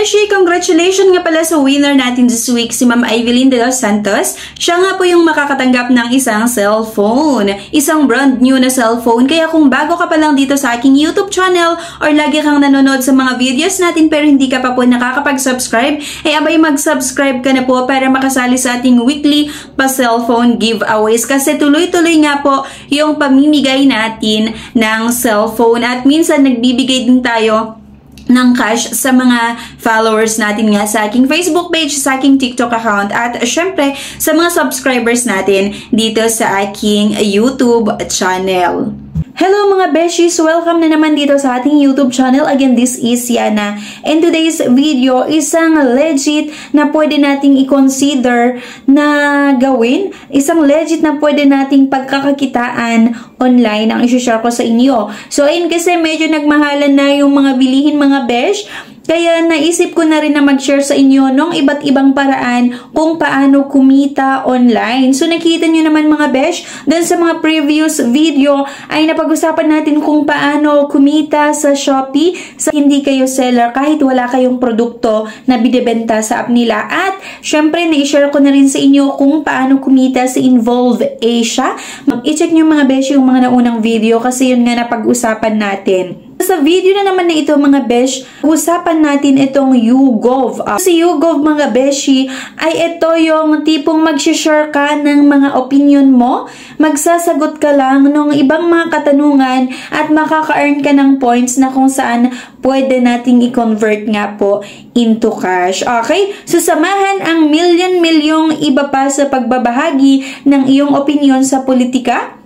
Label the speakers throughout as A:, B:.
A: Beshi, congratulations nga pala sa winner natin this week, si Ma'am Evelyn de los Santos. Siya nga po yung makakatanggap ng isang cellphone. Isang brand new na cellphone. Kaya kung bago ka pa lang dito sa aking YouTube channel or lagi kang nanonood sa mga videos natin pero hindi ka pa po nakakapag-subscribe, abay mag-subscribe ka na po para makasali sa ating weekly pa-cellphone giveaways. Kasi tuloy-tuloy nga po yung pamimigay natin ng cellphone at minsan nagbibigay din tayo ng cash sa mga followers natin nga sa aking Facebook page, sa aking TikTok account, at syempre sa mga subscribers natin dito sa aking YouTube channel. Hello mga beshies! Welcome na naman dito sa ating YouTube channel. Again, this is Yana. And today's video, isang legit na pwede nating i-consider na gawin. Isang legit na pwede nating pagkakakitaan online ang isi-share ko sa inyo. So, ayun kasi medyo nagmahalan na yung mga bilihin mga besh. Kaya naisip ko na rin na mag-share sa inyo ng iba't ibang paraan kung paano kumita online. So nakita nyo naman mga besh, dun sa mga previous video ay napag-usapan natin kung paano kumita sa Shopee sa hindi kayo seller kahit wala kayong produkto na binibenta sa app nila. At syempre na-share ko na rin sa inyo kung paano kumita sa Involve Asia. I-check nyo mga besh yung mga naunang video kasi yun nga napag-usapan natin. Sa video na naman na ito mga besh, usapan natin itong YouGov. Si YouGov mga beshi ay ito yung tipong mag-share ka ng mga opinion mo, magsasagot ka lang ng ibang mga katanungan at makaka-earn ka ng points na kung saan pwede nating i-convert nga po into cash. Okay? So samahan ang milyon-milyong iba pa sa pagbabahagi ng iyong opinion sa politika,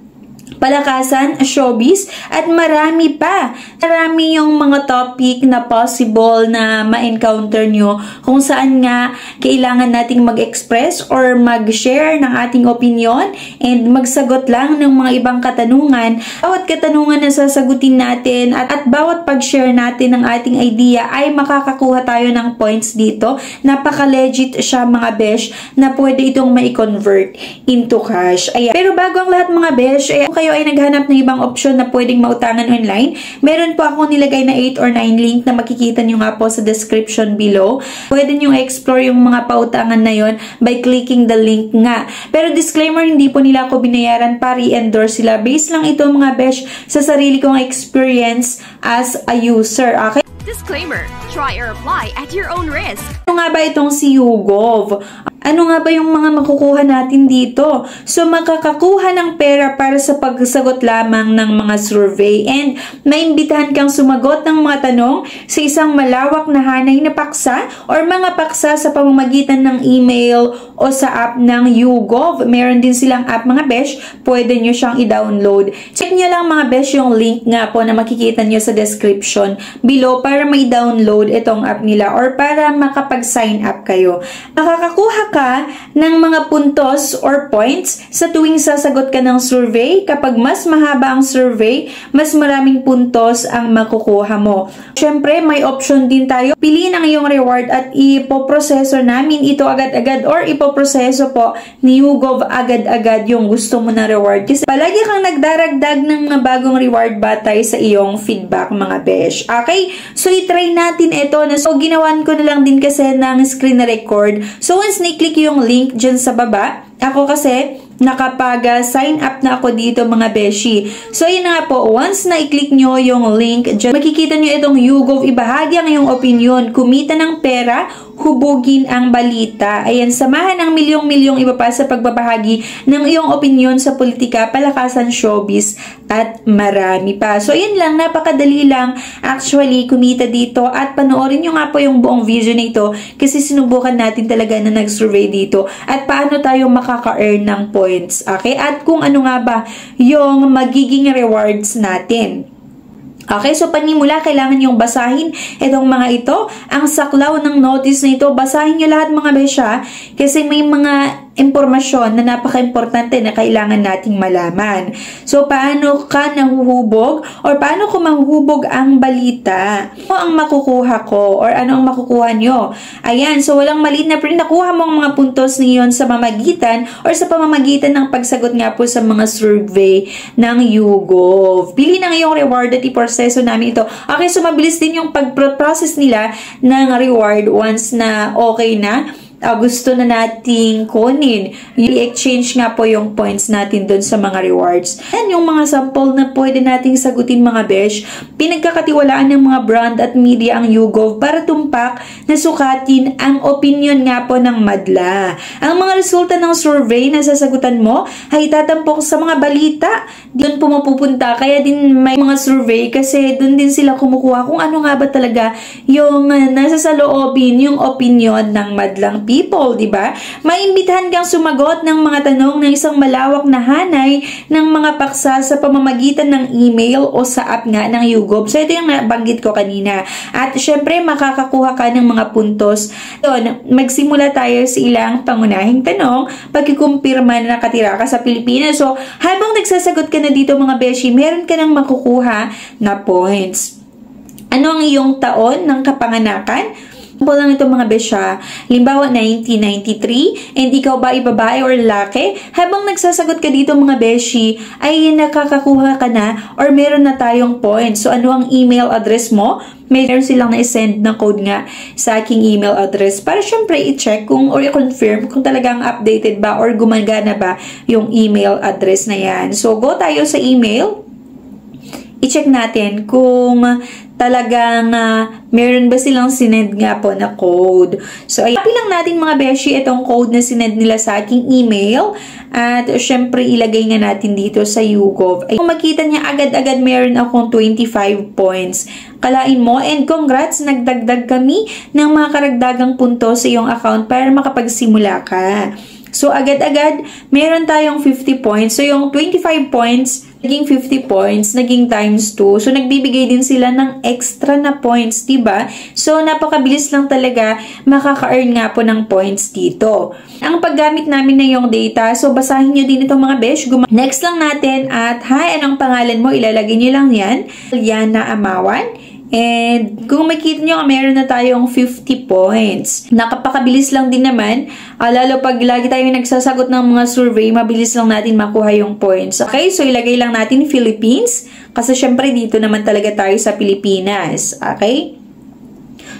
A: palakasan, showbiz, at marami pa. Marami yung mga topic na possible na ma-encounter nyo kung saan nga kailangan nating mag-express or mag-share ng ating opinion and magsagot lang ng mga ibang katanungan. Bawat katanungan na sasagutin natin at bawat pag-share natin ng ating idea ay makakakuha tayo ng points dito. Napaka-legit siya mga besh na pwede itong ma-convert into cash. Ayan. Pero bago ang lahat mga besh, kung kayo ay naghanap ng ibang option na pwedeng mautangan online, meron po ako nilagay na 8 or 9 link na makikita nyo nga po sa description below. Pwede nyo explore yung mga pautangan na yon by clicking the link nga. Pero disclaimer, hindi po nila ako binayaran para i-endorse sila. Based lang ito mga besh sa sarili kong experience as a user. Okay?
B: Disclaimer, try or apply at your own risk.
A: Ano nga ba itong si YouGov? Ano nga ba yung mga makukuha natin dito? So, makakakuha ng pera para sa pagsagot lamang ng mga survey and maimbitahan kang sumagot ng mga tanong sa isang malawak na hanay na paksa or mga paksa sa pamamagitan ng email o sa app ng YouGov. Meron din silang app mga besh, pwede nyo siyang i-download. Check nyo lang mga besh yung link nga po na makikita nyo sa description below para may download itong app nila or para makapag-sign up kayo. Makakakuha ka ng mga puntos or points sa tuwing sasagot ka ng survey. Kapag mas mahaba ang survey, mas maraming puntos ang makukuha mo. Siyempre, may option din tayo. Piliin ang iyong reward at ipoproseso namin ito agad-agad or ipoproseso po ni YouGov agad-agad yung gusto mo na reward. Kasi palagi kang nagdaragdag ng mga bagong reward batay sa iyong feedback mga besh. Okay? So, i-try natin ito. So, ginawan ko na lang din kasi ng screen record. So, once click yung link dyan sa baba. Ako kasi, nakapag-sign up na ako dito mga beshi. So, yun nga po. Once na i-click nyo yung link dyan, makikita nyo itong YouGov. Ibahagi ang iyong opinion. Kumita ng pera, hubugin ang balita. Ayan, samahan ang milyong-milyong iba pa sa pagbabahagi ng iyong opinion sa politika, palakasan, showbiz, at marami pa. So, yun lang. Napakadali lang actually kumita dito at panoorin nyo nga po yung buong video na ito kasi sinubukan natin talaga na nag-survey dito at paano tayo makaka-earn ng points. Okay? At kung ano nga ba yung magiging rewards natin. Okay, so panimula, kailangan yung basahin itong mga ito. Ang saklaw ng notice na ito, basahin nyo lahat mga besya kasi may mga impormasyon na napaka-importante na kailangan nating malaman. So, paano ka nahuhubog or paano ko mahuhubog ang balita? Ano ang makukuha ko or ano ang makukuha nyo? Ayan, so walang maliit na print. Nakuha mo ang mga puntos niyon sa pamamagitan ng pagsagot nga po sa mga survey ng YouGov. Pili ng iyong reward at iproseso namin ito. Okay, so mabilis din yung pag-process nila ng reward once na okay na. Gusto na nating kunin. I-exchange nga po yung points natin dun sa mga rewards. Yan yung mga sample na pwede nating sagutin mga besh. Pinagkakatiwalaan ng mga brand at media ang YouGov para tumpak na sukatin ang opinion nga po ng madla. Ang mga resulta ng survey na sasagutan mo ay tatampok sa mga balita. Doon po mapupunta. Kaya din may mga survey kasi doon din sila kumukuha kung ano nga ba talaga yung nasa sa loobin, yung opinion ng madlang people, di ba? Maimbitahan kang sumagot ng mga tanong ng isang malawak na hanay ng mga paksa sa pamamagitan ng email o sa app nga ng YouGov. So, ito yung nabanggit ko kanina. At syempre, makakakuha ka ng mga puntos. Doon, magsimula tayo sa ilang pangunahing tanong pagkikumpirma na nakatira ka sa Pilipinas. So, habang nagsasagot ka na dito mga beshi, meron ka ng makukuha na points. Ano ang iyong taon ng kapanganakan? Sample lang ito mga besya, limbawa 1993, and ikaw ba ay babae or lalaki? Habang nagsasagot ka dito mga beshi, ay nakakakuha ka na or meron na tayong points. So ano ang email address mo? Meron silang na-send na code nga sa aking email address para syempre i-check kung or i-confirm kung talagang updated ba or gumagana ba yung email address na yan. So go tayo sa email. I-check natin kung talagang meron ba silang sinend nga po na code. So, copy lang natin mga beshi itong code na sinend nila sa aking email. At syempre, ilagay nga natin dito sa YouGov. Ay, kung makita niya agad-agad meron akong 25 points. Kalain mo, and congrats, nagdagdag kami ng mga karagdagang punto sa iyong account para makapagsimula ka. So, agad-agad, meron tayong 50 points. So, yung 25 points, naging 50 points, naging times 2. So, nagbibigay din sila ng extra na points, diba? So, napakabilis lang talaga makaka-earn nga po ng points dito. Ang paggamit namin na yung data, so, basahin nyo din itong mga besh. Next lang natin at, hi, anong pangalan mo? Ilalagay nyo lang yan. Liana Amawan. And kung makikita nyo, meron na tayong 50 points. Nakapakabilis lang din naman. Lalo pag lagi tayo nagsasagot ng mga survey, mabilis lang natin makuha yung points. Okay, so ilagay lang natin Philippines. Kasi syempre dito naman talaga tayo sa Pilipinas. Okay?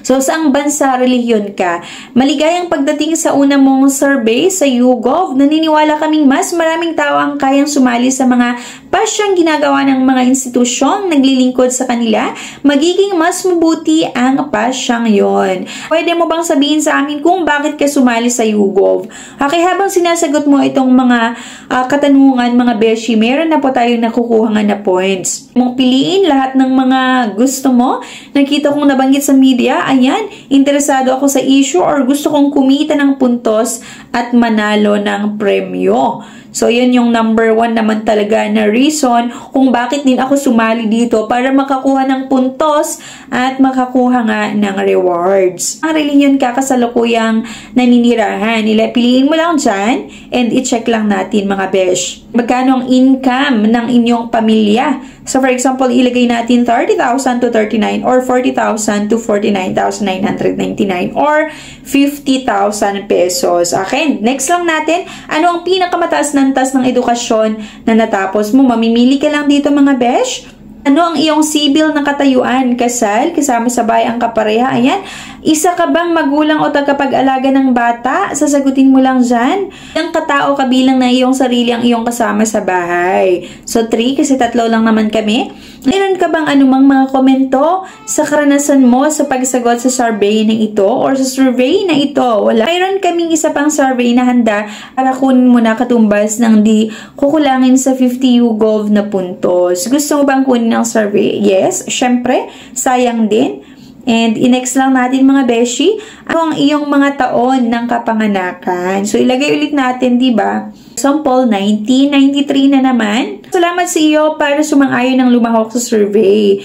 A: So, saang bansa relihiyon ka? Maligayang pagdating sa una mong survey sa YouGov, naniniwala kaming mas maraming tao ang kayang sumali sa mga pasyang ginagawa ng mga institusyong naglilingkod sa kanila, magiging mas mabuti ang pasyang yon. Pwede mo bang sabihin sa amin kung bakit ka sumali sa YouGov? Okay, habang sinasagot mo itong mga katanungan, mga beshi, meron na po tayong nakukuha nga na points. Mong piliin lahat ng mga gusto mo. Nakita kong nabanggit sa media, ayan, interesado ako sa issue or gusto kong kumita ng puntos at manalo ng premyo. So, yun yung number 1 naman talaga na reason kung bakit din ako sumali dito para makakuha ng puntos at makakuha nga ng rewards. Ang relihiyon ka kasalukuyang naninirahan. Piliin mo lang dyan and i-check lang natin mga besh. Magkano ang income ng inyong pamilya? So, for example, ilagay natin 30,000 to 39 or 40,000 to 49,999 or 50,000 pesos. Okay, next lang natin, ano ang pinakamataas na antas ng edukasyon na natapos mo? Mamimili ka lang dito mga besh. Ano ang iyong sibil na katayuan? Kasal, kasama sa bayang kapareha. Ayan. Isa ka bang magulang o tagapag-alaga ng bata? Sasagutin mo lang dyan. Ilang katao kabilang na iyong sarili ang iyong kasama sa bahay? So, 3 kasi 3 lang naman kami. Meron ka bang anumang mga komento sa karanasan mo sa pagsagot sa survey na ito or sa survey na ito? Wala. Mayroon kaming isa pang survey na handa para kunin mo na katumbas ng di kukulangin sa 50 YouGov na puntos. Gusto mo bang kunin ng survey? Yes, syempre, sayang din. And i-next lang natin mga beshi, ano ang iyong mga taon ng kapanganakan. So ilagay ulit natin, di ba? Sample 1993 na naman. Salamat sa iyo para sumang-ayon ng lumahok sa survey.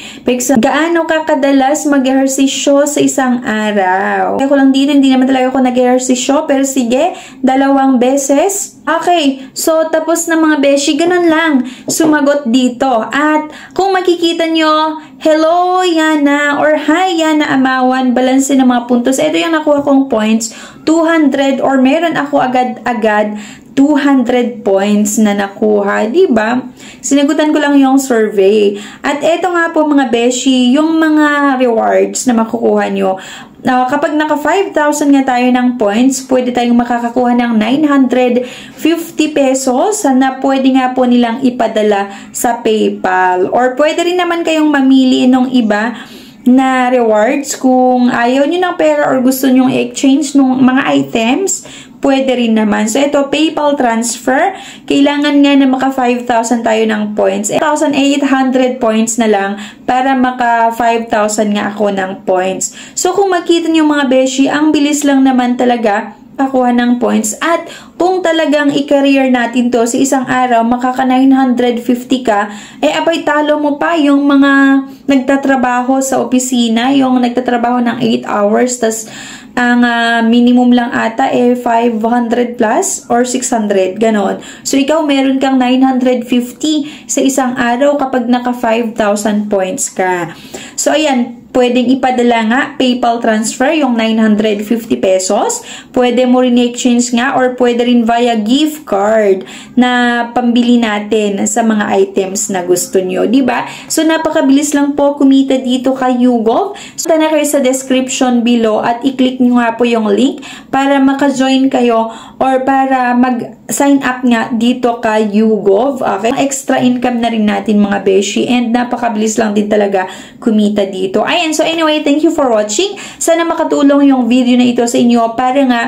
A: Gaano ka kadalas mag-ehersisyo sa isang araw? Ako lang dito, hindi naman talaga ako nag-ehersisyo, pero sige, 2 beses. Okay, so tapos na mga beshi, ganun lang. Sumagot dito. At kung makikita nyo, hello Yana or hi Yana Amawan, balanse ng mga puntos. Ito yung nakuha kong points, 200 or meron ako agad-agad 200 points na nakuha, di ba? Sinagutan ko lang yung survey. At eto nga po mga beshi, yung mga rewards na makukuha nyo. Kapag naka 5,000 nga tayo ng points, pwede tayong makakakuha ng 950 pesos na pwede nga po nilang ipadala sa PayPal. Or pwede rin naman kayong mamili ng iba na rewards kung ayaw nyo ng pera or gusto nyo i-exchange ng mga items. Pwede rin naman. So, ito, PayPal transfer. Kailangan nga na maka 5,000 tayo ng points. 1,800 points na lang para maka 5,000 nga ako ng points. So, kung makita nyo mga beshi, ang bilis lang naman talaga pakuha ng points. At kung talagang i-career natin to sa isang araw, makaka 950 ka, abay talo mo pa yung mga nagtatrabaho sa opisina, yung nagtatrabaho ng 8 hours, tas ang minimum lang ata 500 plus or 600, ganon. So, ikaw meron kang 950 sa isang araw kapag naka 5,000 points ka. So, ayan, pwedeng ipadala nga, PayPal transfer, yung 950 pesos. Pwede mo rin i-exchange nga or pwede rin via gift card na pambili natin sa mga items na gusto nyo, diba? So, napakabilis lang po kumita dito kay YouGov. So, na kayo sa description below at i-click nyo nga po yung link para maka-join kayo or para mag-sign up nga dito kay YouGov. Okay? Extra income na rin natin mga beshi and napakabilis lang din talaga kumita dito. Ayan, so anyway, thank you for watching. Sana makatulong yung video na ito sa inyo para nga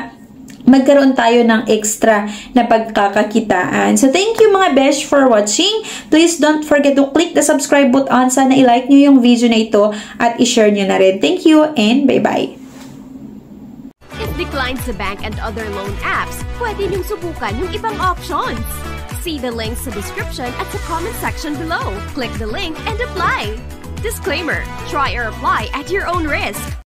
A: magkaroon tayo ng extra na pagkakakitaan. So, thank you mga besh for watching. Please don't forget to click the subscribe button. Sana i-like nyo yung video na ito at i-share nyo na rin. Thank you and bye-bye.
B: If declined sa bank and other loan apps, pwede niyong subukan yung ibang options. See the links sa description at sa comment section below. Click the link and apply. Disclaimer, try or apply at your own risk.